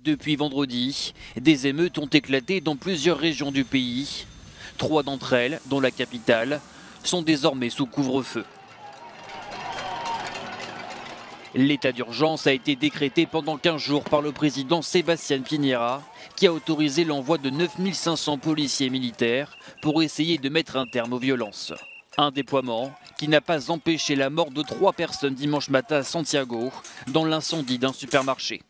depuis vendredi, des émeutes ont éclaté dans plusieurs régions du pays. 3 d'entre elles, dont la capitale, sont désormais sous couvre-feu. L'état d'urgence a été décrété pendant 15 jours par le président Sebastián Piñera, qui a autorisé l'envoi de 9500 policiers militaires pour essayer de mettre un terme aux violences. Un déploiement qui n'a pas empêché la mort de 3 personnes dimanche matin à Santiago, dans l'incendie d'un supermarché.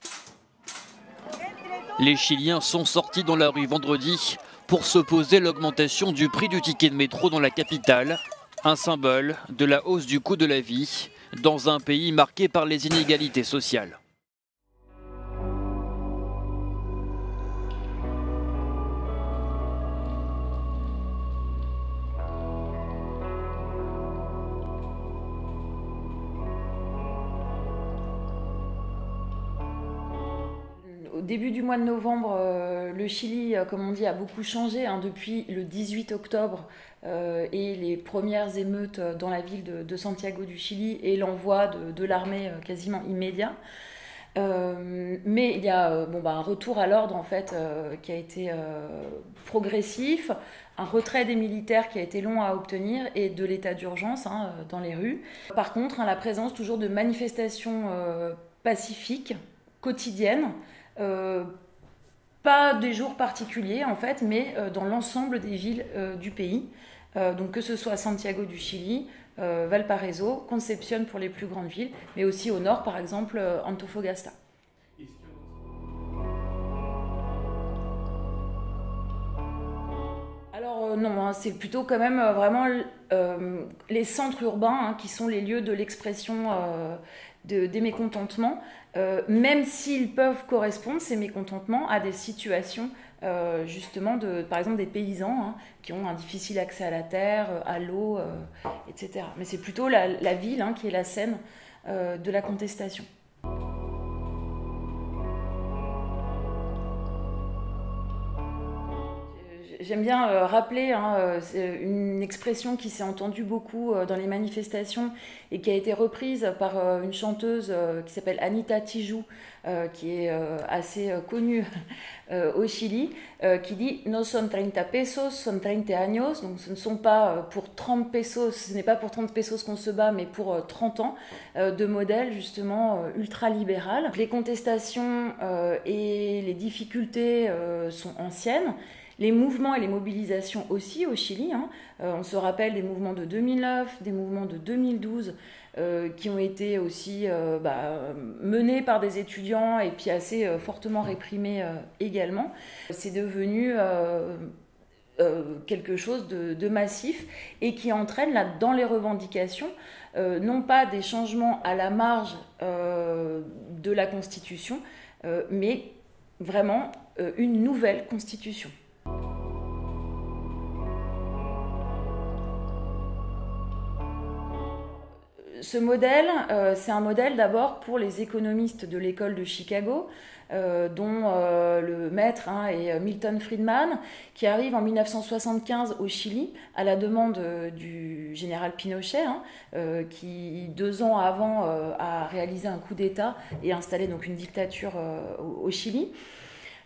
Les Chiliens sont sortis dans la rue vendredi pour s'opposer à l'augmentation du prix du ticket de métro dans la capitale, un symbole de la hausse du coût de la vie dans un pays marqué par les inégalités sociales. Au début du mois de novembre, le Chili, comme on dit, a beaucoup changé depuis le 18 octobre et les premières émeutes dans la ville de Santiago du Chili et l'envoi de l'armée quasiment immédiat. Mais il y a un retour à l'ordre en fait qui a été progressif, un retrait des militaires qui a été long à obtenir et de l'état d'urgence dans les rues. Par contre, la présence toujours de manifestations pacifiques, quotidiennes, pas des jours particuliers en fait, mais dans l'ensemble des villes du pays. Donc que ce soit Santiago du Chili, Valparaiso, Concepción pour les plus grandes villes, mais aussi au nord par exemple Antofagasta. Alors non, c'est plutôt quand même vraiment les centres urbains qui sont les lieux de l'expression des mécontentements, même s'ils peuvent correspondre, ces mécontentements, à des situations justement par exemple des paysans qui ont un difficile accès à la terre, à l'eau, etc. Mais c'est plutôt la ville qui est la scène de la contestation. J'aime bien rappeler une expression qui s'est entendue beaucoup dans les manifestations et qui a été reprise par une chanteuse qui s'appelle Anita Tijoux, qui est assez connue au Chili, qui dit « No son 30 pesos, son 30 años ». Donc ce ne sont pas pour 30 pesos, ce n'est pas pour 30 pesos qu'on se bat, mais pour 30 ans de modèle justement ultra-libéral. Les contestations et les difficultés sont anciennes. Les mouvements et les mobilisations aussi au Chili. On se rappelle des mouvements de 2009, des mouvements de 2012 qui ont été aussi menés par des étudiants et puis assez fortement réprimés également. C'est devenu quelque chose de massif et qui entraîne là, dans les revendications non pas des changements à la marge de la Constitution, mais vraiment une nouvelle Constitution. Ce modèle, c'est un modèle d'abord pour les économistes de l'école de Chicago, dont le maître est Milton Friedman, qui arrive en 1975 au Chili à la demande du général Pinochet, qui 2 ans avant a réalisé un coup d'État et installé donc une dictature au Chili.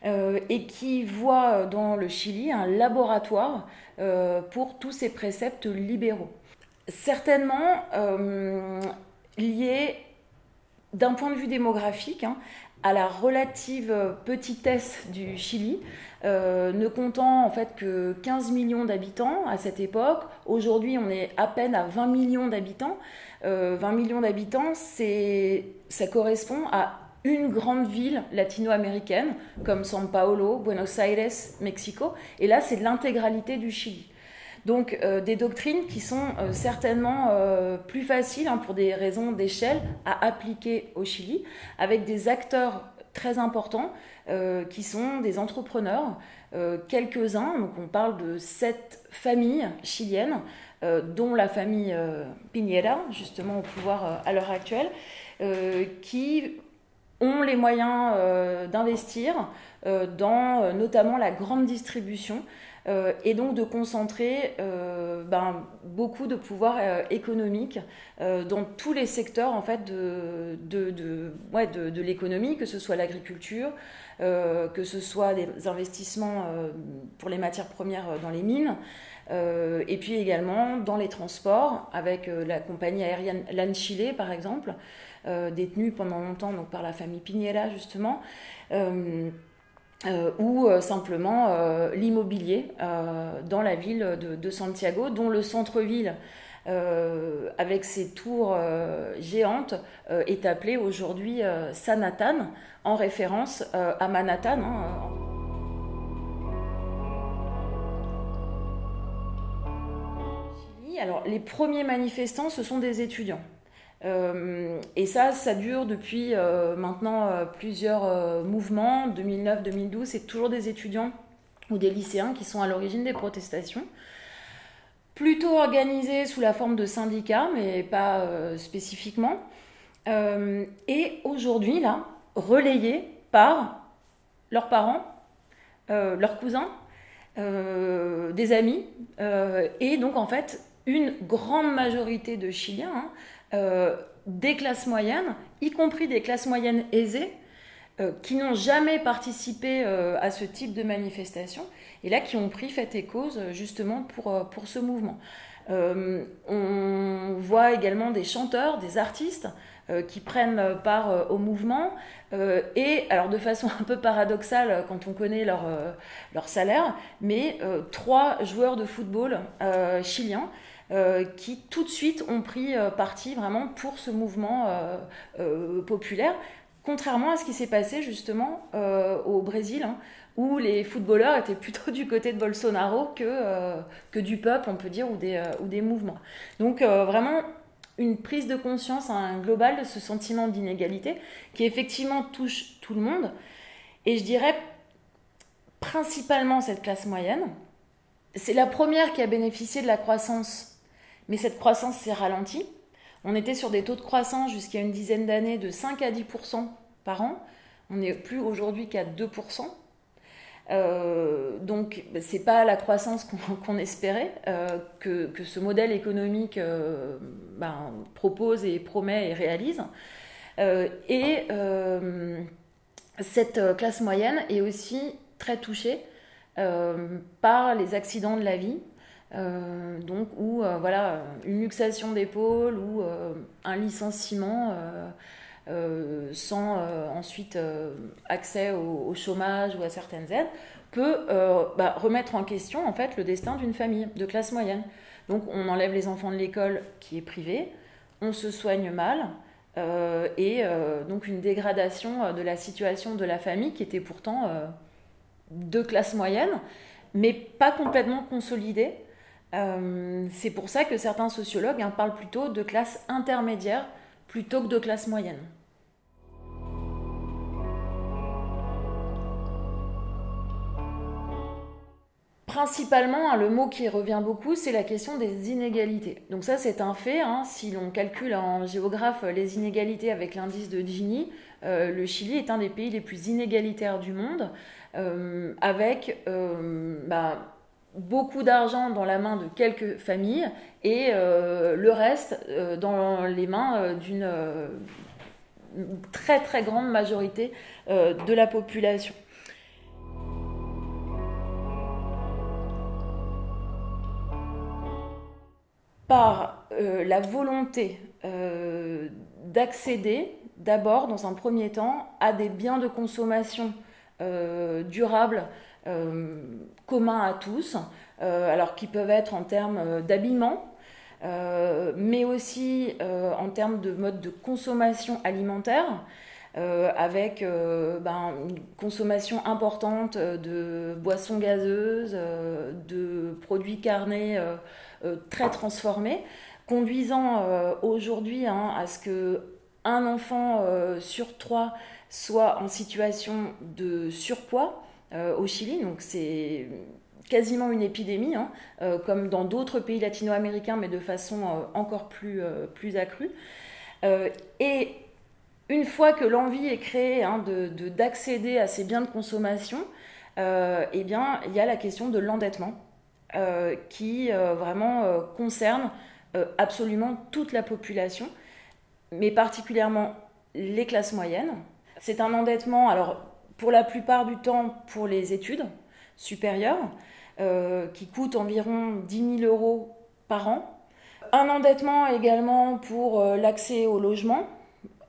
Et qui voit dans le Chili un laboratoire pour tous ces préceptes libéraux. Certainement lié d'un point de vue démographique à la relative petitesse du Chili, ne comptant en fait que 15 millions d'habitants à cette époque. Aujourd'hui, on est à peine à 20 millions d'habitants. 20 millions d'habitants, ça correspond à une grande ville latino-américaine comme São Paulo, Buenos Aires, Mexico. Et là, c'est l'intégralité du Chili. Donc des doctrines qui sont certainement plus faciles pour des raisons d'échelle à appliquer au Chili, avec des acteurs très importants qui sont des entrepreneurs, quelques-uns, donc on parle de 7 familles chiliennes, dont la famille Piñera, justement au pouvoir à l'heure actuelle, qui ont les moyens d'investir dans notamment la grande distribution et donc de concentrer beaucoup de pouvoir économique dans tous les secteurs en fait de l'économie, que ce soit l'agriculture, que ce soit des investissements pour les matières premières dans les mines, et puis également dans les transports avec la compagnie aérienne LAN Chile par exemple, détenue pendant longtemps donc, par la famille Piñera justement, ou simplement l'immobilier dans la ville de Santiago, dont le centre-ville avec ses tours géantes est appelé aujourd'hui Sanatán, en référence à Manhattan. Alors, les premiers manifestants, ce sont des étudiants. Et ça dure depuis maintenant plusieurs mouvements. 2009-2012, c'est toujours des étudiants ou des lycéens qui sont à l'origine des protestations. Plutôt organisés sous la forme de syndicats, mais pas spécifiquement. Et aujourd'hui, là, relayés par leurs parents, leurs cousins, des amis, et donc en fait, une grande majorité de Chiliens, des classes moyennes, y compris des classes moyennes aisées, qui n'ont jamais participé à ce type de manifestation, et là qui ont pris fait et cause justement pour ce mouvement. On voit également des chanteurs, des artistes qui prennent part au mouvement, et alors de façon un peu paradoxale quand on connaît leur salaire, mais 3 joueurs de football chiliens qui tout de suite ont pris parti vraiment pour ce mouvement populaire, contrairement à ce qui s'est passé justement au Brésil, où les footballeurs étaient plutôt du côté de Bolsonaro que du peuple, on peut dire, ou des mouvements. Donc vraiment une prise de conscience globale de ce sentiment d'inégalité qui effectivement touche tout le monde, et je dirais principalement cette classe moyenne. C'est la première qui a bénéficié de la croissance, mais cette croissance s'est ralentie. On était sur des taux de croissance jusqu'à une dizaine d'années de 5 à 10% par an. On n'est plus aujourd'hui qu'à 2%. Donc c'est pas la croissance qu'on espérait, que ce modèle économique propose et promet et réalise. Cette classe moyenne est aussi très touchée par les accidents de la vie, donc où une luxation d'épaule ou un licenciement sans ensuite accès au chômage ou à certaines aides peut remettre en question en fait le destin d'une famille de classe moyenne. Donc on enlève les enfants de l'école qui est privée, on se soigne mal, et donc une dégradation de la situation de la famille qui était pourtant de classe moyenne mais pas complètement consolidée. C'est pour ça que certains sociologues parlent plutôt de classe intermédiaire plutôt que de classe moyenne. Principalement, le mot qui revient beaucoup, c'est la question des inégalités. Donc ça, c'est un fait. Si l'on calcule en géographe les inégalités avec l'indice de Gini, le Chili est un des pays les plus inégalitaires du monde, avec beaucoup d'argent dans la main de quelques familles et le reste dans les mains d'une très très grande majorité de la population. Par la volonté d'accéder d'abord, dans un premier temps, à des biens de consommation durables, communs à tous, alors qui peuvent être en termes d'habillement, mais aussi en termes de mode de consommation alimentaire, avec une consommation importante de boissons gazeuses, de produits carnés très transformés, conduisant aujourd'hui à ce qu'un enfant sur 3 soit en situation de surpoids au Chili. Donc c'est quasiment une épidémie, comme dans d'autres pays latino-américains, mais de façon encore plus accrue. Et Une fois que l'envie est créée d'accéder à ces biens de consommation, eh bien, il y a la question de l'endettement qui vraiment concerne absolument toute la population, mais particulièrement les classes moyennes. C'est un endettement, alors pour la plupart du temps pour les études supérieures, qui coûte environ 10 000 euros par an. Un endettement également pour l'accès au logement,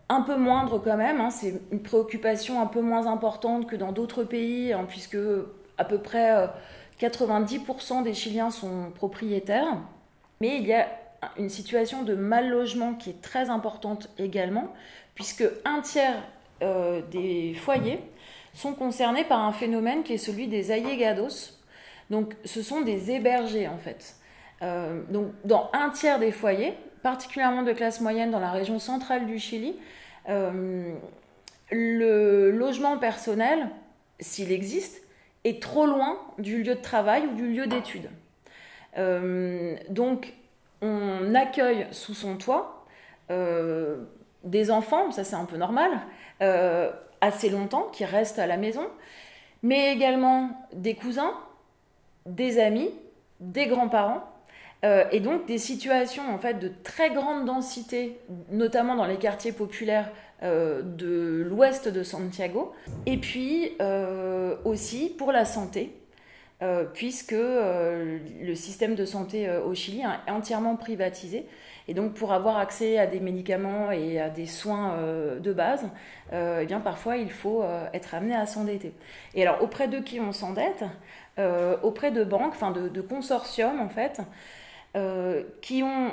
un peu moindre quand même, hein, c'est une préoccupation un peu moins importante que dans d'autres pays, hein, puisque à peu près 90% des Chiliens sont propriétaires. Mais il y a une situation de mal logement qui est très importante également, puisque un tiers des foyers sont concernés par un phénomène qui est celui des allegados. Donc ce sont des hébergés en fait. Donc dans un tiers des foyers, particulièrement de classe moyenne dans la région centrale du Chili, le logement personnel, s'il existe, est trop loin du lieu de travail ou du lieu d'études. Donc on accueille sous son toit des enfants, ça c'est un peu normal, assez longtemps, qui restent à la maison, mais également des cousins, des amis, des grands-parents, et donc des situations en fait de très grande densité, notamment dans les quartiers populaires de l'ouest de Santiago, et puis aussi pour la santé, puisque le système de santé au Chili est entièrement privatisé. Et donc pour avoir accès à des médicaments et à des soins de base, eh bien parfois il faut être amené à s'endetter. Et alors auprès de qui on s'endette? Auprès de banques, enfin de consortiums en fait, qui ont,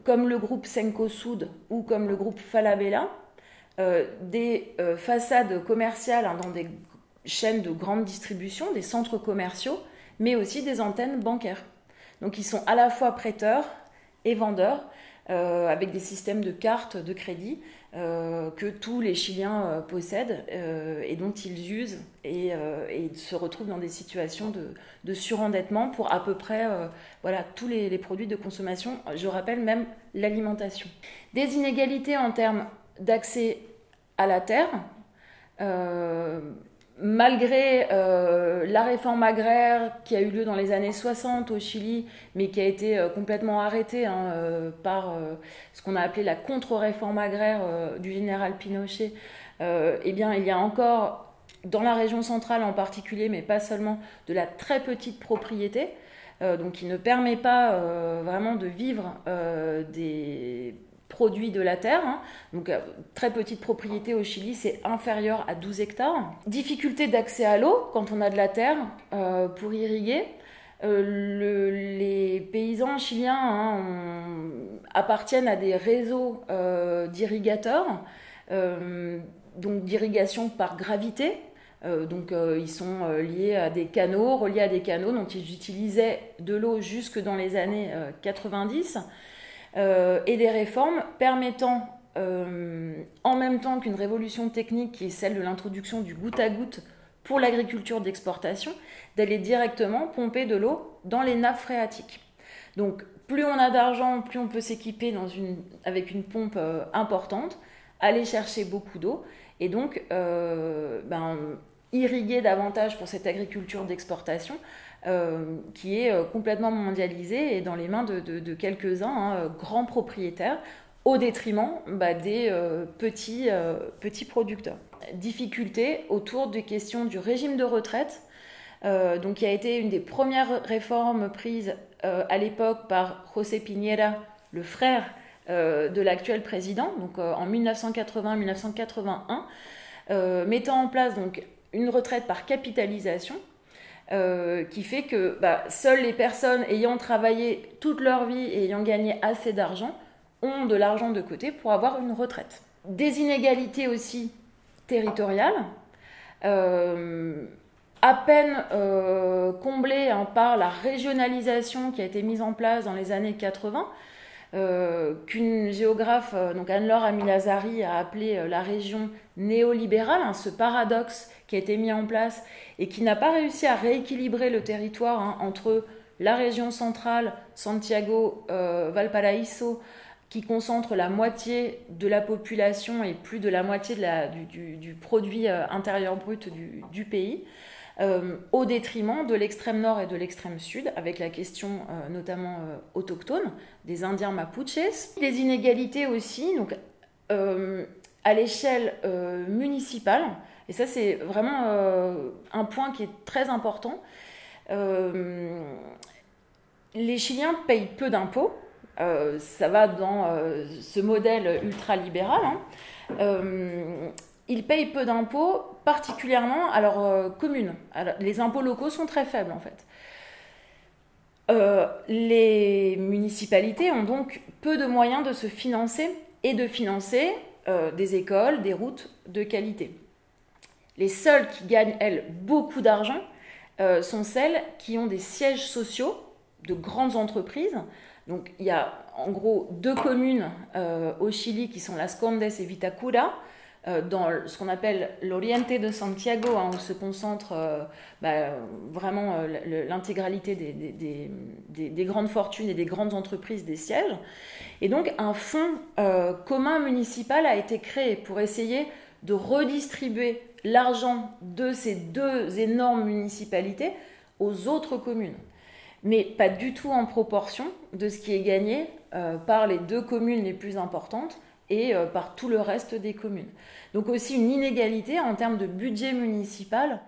comme le groupe Cencosud ou comme le groupe Falabella, des façades commerciales dans des chaînes de grande distribution, des centres commerciaux, mais aussi des antennes bancaires. Donc ils sont à la fois prêteurs et vendeurs, avec des systèmes de cartes de crédit que tous les Chiliens possèdent et dont ils usent et se retrouvent dans des situations de surendettement pour à peu près voilà, tous les produits de consommation, je rappelle même l'alimentation. Des inégalités en termes d'accès à la terre, malgré la réforme agraire qui a eu lieu dans les années 60 au Chili, mais qui a été complètement arrêtée par ce qu'on a appelé la contre-réforme agraire du général Pinochet, eh bien, il y a encore, dans la région centrale en particulier, mais pas seulement, de la très petite propriété, donc qui ne permet pas vraiment de vivre des produits de la terre, donc très petite propriété au Chili, c'est inférieur à 12 hectares. Difficulté d'accès à l'eau quand on a de la terre pour irriguer. Les paysans chiliens appartiennent à des réseaux d'irrigateurs, donc d'irrigation par gravité. Donc ils sont liés à des canaux, reliés à des canaux dont ils utilisaient de l'eau jusque dans les années 90. Et des réformes permettant, en même temps qu'une révolution technique qui est celle de l'introduction du goutte à goutte pour l'agriculture d'exportation, d'aller directement pomper de l'eau dans les nappes phréatiques. Donc plus on a d'argent, plus on peut s'équiper avec une pompe importante, aller chercher beaucoup d'eau et donc irriguer davantage pour cette agriculture d'exportation qui est complètement mondialisée et dans les mains de quelques-uns, grands propriétaires, au détriment des petits producteurs. Difficulté autour des questions du régime de retraite, donc qui a été une des premières réformes prises à l'époque par José Piñera, le frère de l'actuel président, donc en 1980-1981, mettant en place donc une retraite par capitalisation, qui fait que seules les personnes ayant travaillé toute leur vie et ayant gagné assez d'argent ont de l'argent de côté pour avoir une retraite. Des inégalités aussi territoriales, à peine comblées par la régionalisation qui a été mise en place dans les années 80, qu'une géographe, donc Anne-Laure Amilazari, a appelé la région néolibérale, ce paradoxe qui a été mis en place et qui n'a pas réussi à rééquilibrer le territoire entre la région centrale, Santiago, Valparaíso, qui concentre la moitié de la population et plus de la moitié du produit intérieur brut du pays, au détriment de l'extrême nord et de l'extrême sud, avec la question notamment autochtone, des Indiens Mapuches. Des inégalités aussi, donc, à l'échelle municipale, et ça c'est vraiment un point qui est très important. Les Chiliens payent peu d'impôts, ça va dans ce modèle ultralibéral, ils payent peu d'impôts, particulièrement à leurs communes. Alors, les impôts locaux sont très faibles en fait. Les municipalités ont donc peu de moyens de se financer et de financer des écoles, des routes de qualité. Les seules qui gagnent, elles, beaucoup d'argent sont celles qui ont des sièges sociaux de grandes entreprises. Donc il y a en gros 2 communes au Chili qui sont Las Condes et Vitacura, dans ce qu'on appelle l'Oriente de Santiago, où se concentre vraiment l'intégralité des grandes fortunes et des grandes entreprises des sièges. Et donc un fonds commun municipal a été créé pour essayer de redistribuer l'argent de ces 2 énormes municipalités aux autres communes, mais pas du tout en proportion de ce qui est gagné par les 2 communes les plus importantes et par tout le reste des communes. Donc aussi une inégalité en termes de budget municipal